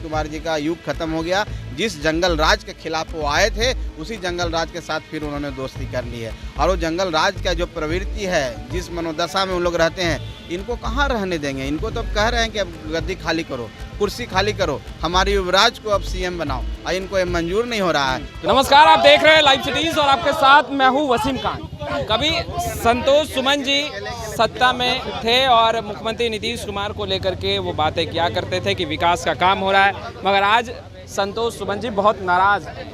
कुमार जी का युग खत्म हो गया। जिस जंगल राज के खिलाफ वो आए थे, उसी जंगल राज के साथ फिर उन्होंने दोस्ती कर ली है। और वो जंगल राज का जो प्रवृत्ति है, जिस मनोदशा में उन लोग रहते हैं, इनको कहाँ रहने देंगे। इनको तो अब कह रहे हैं कि अब गद्दी खाली करो, कुर्सी खाली करो, हमारे युवराज को अब सीएम बनाओ, और इनको ये मंजूर नहीं हो रहा है। नमस्कार, आप देख रहे हैं लाइव सिटीज और आपके साथ मैं हूं वसीम खान। कभी संतोष सुमन जी सत्ता में थे और मुख्यमंत्री नीतीश कुमार को लेकर के वो बातें किया करते थे कि विकास का काम हो रहा है, मगर आज संतोष सुमन जी बहुत नाराज हैं।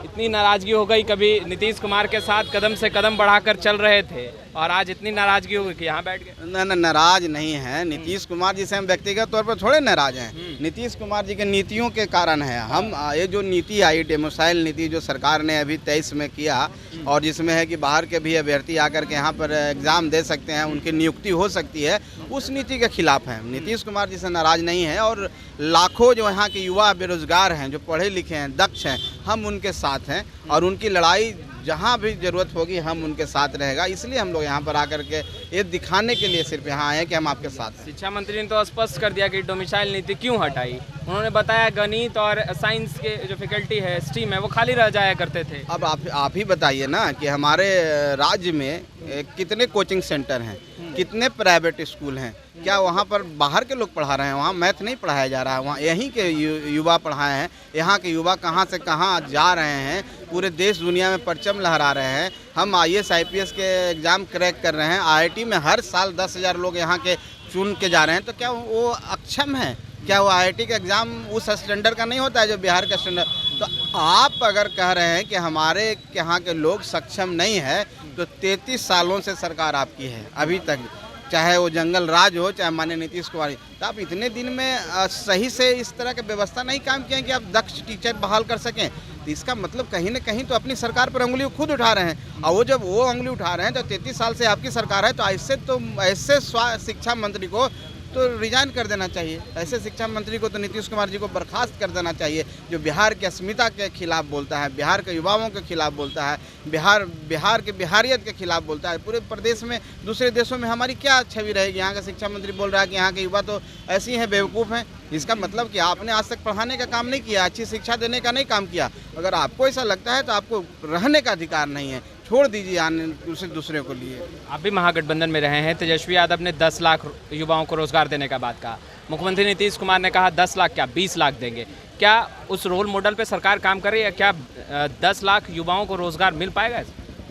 इतनी नाराजगी हो गई, कभी नीतीश कुमार के साथ कदम से कदम बढ़ाकर चल रहे थे और आज इतनी नाराजगी हो गई कि यहाँ बैठ गए। न नाराज नहीं है नीतीश कुमार जी से, हम व्यक्तिगत तौर पर थोड़े नाराज हैं। नीतीश कुमार जी के नीतियों के कारण है। हम ये जो नीति आई, डेमोसाइल नीति जो सरकार ने अभी 23 में किया, और जिसमें है कि बाहर के भी अभ्यर्थी आकर के यहाँ पर एग्ज़ाम दे सकते हैं, उनकी नियुक्ति हो सकती है, उस नीति के खिलाफ हैं। नीतीश कुमार जी से नाराज नहीं है। और लाखों जो यहाँ के युवा बेरोजगार हैं, जो पढ़े लिखे हैं, दक्ष हैं, हम उनके साथ हैं और उनकी लड़ाई जहाँ भी ज़रूरत होगी हम उनके साथ रहेगा। इसलिए हम लोग यहाँ पर आकर के ये दिखाने के लिए सिर्फ यहाँ आए हैं कि हम आपके साथ हैं। शिक्षा मंत्री ने तो स्पष्ट कर दिया कि डोमिसाइल नीति क्यों हटाई। उन्होंने बताया गणित और साइंस के जो फैकल्टी है, स्ट्रीम है, वो खाली रह जाया करते थे। अब आप ही बताइए ना कि हमारे राज्य में कितने कोचिंग सेंटर हैं, कितने प्राइवेट स्कूल हैं। क्या वहाँ पर बाहर के लोग पढ़ा रहे हैं? वहाँ मैथ नहीं पढ़ाया जा रहा है, वहाँ यहीं के युवा पढ़ाए हैं। यहाँ के युवा कहाँ से कहाँ जा रहे हैं, पूरे देश दुनिया में परचम लहरा रहे हैं। हम IAS IPS के एग्ज़ाम क्रैक कर रहे हैं। IIT में हर साल 10,000 लोग यहाँ के चुन के जा रहे हैं। तो क्या वो अक्षम है? क्या वो IIT का एग्ज़ाम उस स्टैंडर्ड का नहीं होता है जो बिहार का स्टैंडर्ड? तो आप अगर कह रहे हैं कि हमारे यहाँ के लोग सक्षम नहीं है, तो 33 सालों से सरकार आपकी है अभी तक, चाहे वो जंगल राज हो, चाहे माननीय नीतीश कुमार, तो आप इतने दिन में सही से इस तरह की व्यवस्था नहीं काम किए कि आप दक्ष टीचर बहाल कर सकें। तो इसका मतलब कहीं ना कहीं तो अपनी सरकार पर उंगली खुद उठा रहे हैं। और वो जब वो उंगली उठा रहे हैं तो 33 साल से आपकी सरकार है, तो ऐसे शिक्षा मंत्री को तो रिजाइन कर देना चाहिए। ऐसे शिक्षा मंत्री को तो नीतीश कुमार जी को बर्खास्त कर देना चाहिए, जो बिहार की अस्मिता के खिलाफ बोलता है, बिहार के युवाओं के खिलाफ बोलता है, बिहार के बिहारियत के खिलाफ बोलता है। पूरे प्रदेश में, दूसरे देशों में हमारी क्या छवि रहेगी? यहाँ का शिक्षा मंत्री बोल रहा है कि यहाँ के युवा तो ऐसे ही हैं, बेवकूफ़ हैं। इसका मतलब कि आपने आज तक पढ़ाने का काम नहीं किया, अच्छी शिक्षा देने का नहीं काम किया। अगर आपको ऐसा लगता है तो आपको रहने का अधिकार नहीं है, छोड़ दीजिए आने दूसरे को लिए। आप भी महागठबंधन में रहे हैं। तेजस्वी यादव ने 10 लाख युवाओं को रोजगार देने का बात कहा। मुख्यमंत्री नीतीश कुमार ने कहा 10 लाख क्या 20 लाख देंगे। क्या उस रोल मॉडल पे सरकार काम कर रही है? क्या 10 लाख युवाओं को रोजगार मिल पाएगा?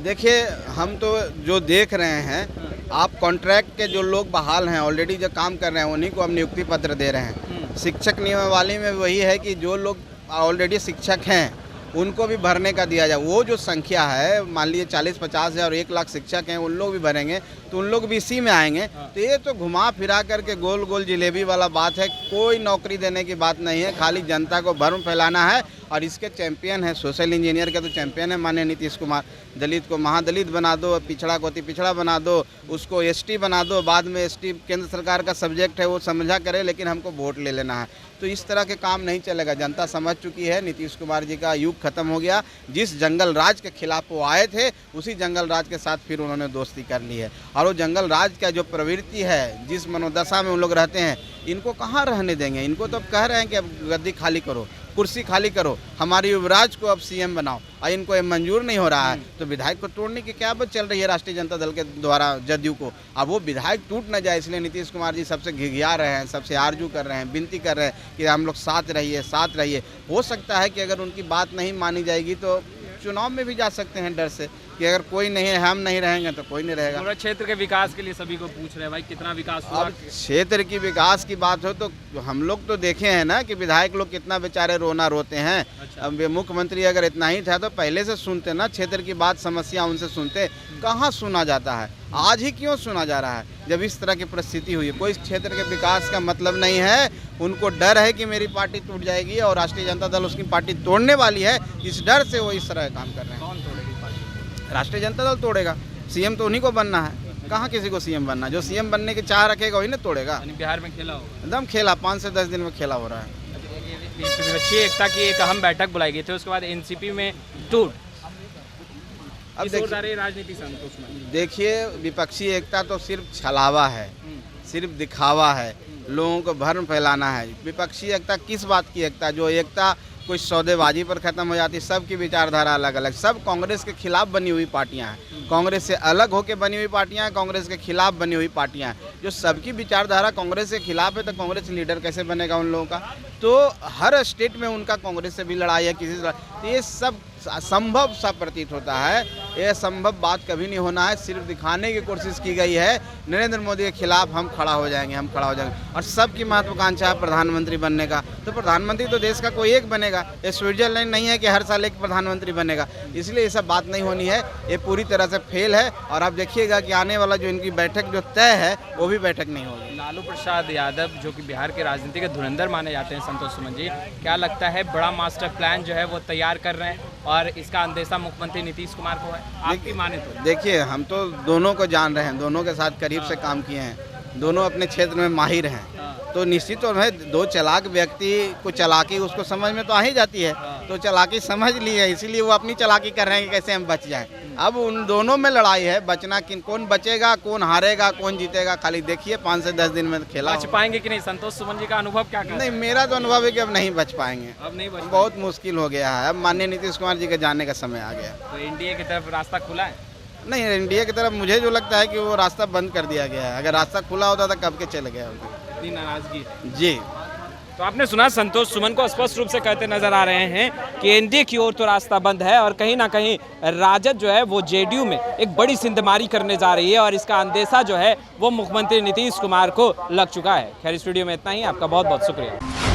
देखिए, हम तो जो देख रहे हैं, आप कॉन्ट्रैक्ट के जो लोग बहाल हैं, ऑलरेडी जो काम कर रहे हैं, उन्हीं को हम नियुक्ति पत्र दे रहे हैं। शिक्षक नियमावली में वही है कि जो लोग ऑलरेडी शिक्षक हैं उनको भी भरने का दिया जाए। वो जो संख्या है, मान लीजिए 40-50 हज़ार और 1 लाख शिक्षक हैं, उन लोग भी भरेंगे तो उन लोग भी इसी में आएंगे। तो ये तो घुमा फिरा करके गोल गोल जिलेबी वाला बात है। कोई नौकरी देने की बात नहीं है, खाली जनता को भ्रम फैलाना है। और इसके चैंपियन है, सोशल इंजीनियर के तो चैंपियन है माननीय नीतीश कुमार। दलित को महादलित बना दो, पिछड़ा को अति पिछड़ा बना दो, उसको ST बना दो, बाद में ST केंद्र सरकार का सब्जेक्ट है, वो समझा करे, लेकिन हमको वोट ले लेना है। तो इस तरह के काम नहीं चलेगा। जनता समझ चुकी है, नीतीश कुमार जी का युग खत्म हो गया। जिस जंगल राज के खिलाफ वो आए थे, उसी जंगल राज के साथ फिर उन्होंने दोस्ती कर ली है। और वो जंगल राज का जो प्रवृत्ति है, जिस मनोदशा में उन लोग रहते हैं, इनको कहाँ रहने देंगे। इनको तो अब कह रहे हैं कि अब गद्दी खाली करो, कुर्सी खाली करो, हमारे युवराज को अब सीएम बनाओ, और इनको ये मंजूर नहीं हो रहा है। तो विधायक को तोड़ने की क्या बात चल रही है राष्ट्रीय जनता दल के द्वारा, जदयू को। अब वो विधायक टूट न जाए, इसलिए नीतीश कुमार जी सबसे घिघिया रहे हैं, सबसे आरजू कर रहे हैं, विनती कर रहे हैं कि हम लोग साथ रहिए, साथ रहिए। हो सकता है कि अगर उनकी बात नहीं मानी जाएगी तो चुनाव में भी जा सकते हैं, डर से कि अगर कोई नहीं है, हम नहीं रहेंगे तो कोई नहीं रहेगा। पूरा क्षेत्र के विकास के लिए सभी को पूछ रहे हैं, भाई कितना विकास हुआ? अब क्षेत्र की विकास की बात हो तो हम लोग तो देखे हैं ना कि विधायक लोग कितना बेचारे रोना रोते हैं। अच्छा। अब मुख्यमंत्री अगर इतना ही था तो पहले से सुनते ना, क्षेत्र की बात, समस्या उनसे सुनते। कहाँ सुना जाता है? आज ही क्यों सुना जा रहा है जब इस तरह की परिस्थिति हुई है? कोई क्षेत्र के विकास का मतलब नहीं है। उनको डर है कि मेरी पार्टी टूट जाएगी और राष्ट्रीय जनता दल उसकी पार्टी तोड़ने वाली है। इस डर से वो इस तरह काम कर रहे हैं। कौन तोड़ेगी पार्टी? राष्ट्रीय जनता दल तोड़ेगा। सीएम तो उन्हीं को बनना है, कहाँ किसी को सीएम बनना। जो सीएम बनने की चाह रखेगा वही ना तोड़ेगा। बिहार में खेला होगा एकदम खेला, 5 से 10 दिन में खेला हो रहा है। विपक्षी एकता की एक अहम बैठक बुलाई गई थी, उसके बाद एनसीपी में टूट। अब राजनीति संतोष में देखिए, विपक्षी एकता तो सिर्फ छलावा है, सिर्फ दिखावा है। लोगों को भ्रम फैलाना है। विपक्षी एकता किस बात की एकता? जो एकता कुछ सौदेबाजी पर ख़त्म हो जाती, सबकी विचारधारा अलग अलग, सब कांग्रेस के खिलाफ बनी हुई पार्टियां हैं, कांग्रेस से अलग होकर बनी हुई पार्टियां हैं, कांग्रेस के खिलाफ बनी हुई पार्टियां हैं। जो सबकी विचारधारा कांग्रेस के खिलाफ है तो कांग्रेस लीडर कैसे बनेगा उन लोगों का? तो हर स्टेट में उनका कांग्रेस से भी लड़ाई है, किसी से, तो ये सब असंभव सा प्रतीत होता है। ये संभव बात कभी नहीं होना है, सिर्फ दिखाने की कोशिश की गई है नरेंद्र मोदी के खिलाफ हम खड़ा हो जाएंगे, हम खड़ा हो जाएंगे। और सबकी महत्वाकांक्षा है प्रधानमंत्री बनने का, तो प्रधानमंत्री तो देश का कोई एक बनेगा। ये स्विट्जरलैंड नहीं है कि हर साल एक प्रधानमंत्री बनेगा, इसलिए ये सब बात नहीं होनी है। ये पूरी तरह से फेल है और आप देखिएगा कि आने वाला जो इनकी बैठक जो तय है वो भी बैठक नहीं होगी। लालू प्रसाद यादव जो कि बिहार के राजनीति के धुरंधर माने जाते हैं, संतोष सुमन जी, क्या लगता है बड़ा मास्टर प्लान जो है वो तैयार कर रहे हैं और इसका अंदेशा मुख्यमंत्री नीतीश कुमार को है? आपकी माने तो देखिए, हम तो दोनों को जान रहे हैं, दोनों के साथ करीब से काम किए हैं, दोनों अपने क्षेत्र में माहिर हैं, तो निश्चित तौर में दो चालाक व्यक्ति को चालाकी उसको समझ में तो आ ही जाती है, तो चालाकी समझ ली है, इसीलिए वो अपनी चालाकी कर रहे हैं कि कैसे हम बच जाएं। अब उन दोनों में लड़ाई है, बचना कौन बचेगा, कौन हारेगा, कौन जीतेगा, खाली देखिए 5 से 10 दिन में खेला। बच पाएंगे कि नहीं? संतोष सुमन जी का अनुभव क्या कहता है? नहीं, मेरा तो अनुभव है कि अब नहीं बच पाएंगे, अब नहीं बच बहुत मुश्किल हो गया है। अब माननीय नीतीश कुमार जी के जाने का समय आ गया। तो एनडीए की तरफ रास्ता खुला है? नहीं, एनडीए की तरफ मुझे जो लगता है कि वो रास्ता बंद कर दिया गया है। अगर रास्ता खुला होता तो कब के चले गए होते। इतनी नाराजगी जी। तो आपने सुना, संतोष सुमन को स्पष्ट रूप से कहते नजर आ रहे हैं कि एनडीए की ओर तो रास्ता बंद है और कहीं ना कहीं राजद जो है वो जेडीयू में एक बड़ी सिंधमारी करने जा रही है और इसका अंदेशा जो है वो मुख्यमंत्री नीतीश कुमार को लग चुका है। खैर, स्टूडियो में इतना ही, आपका बहुत बहुत शुक्रिया।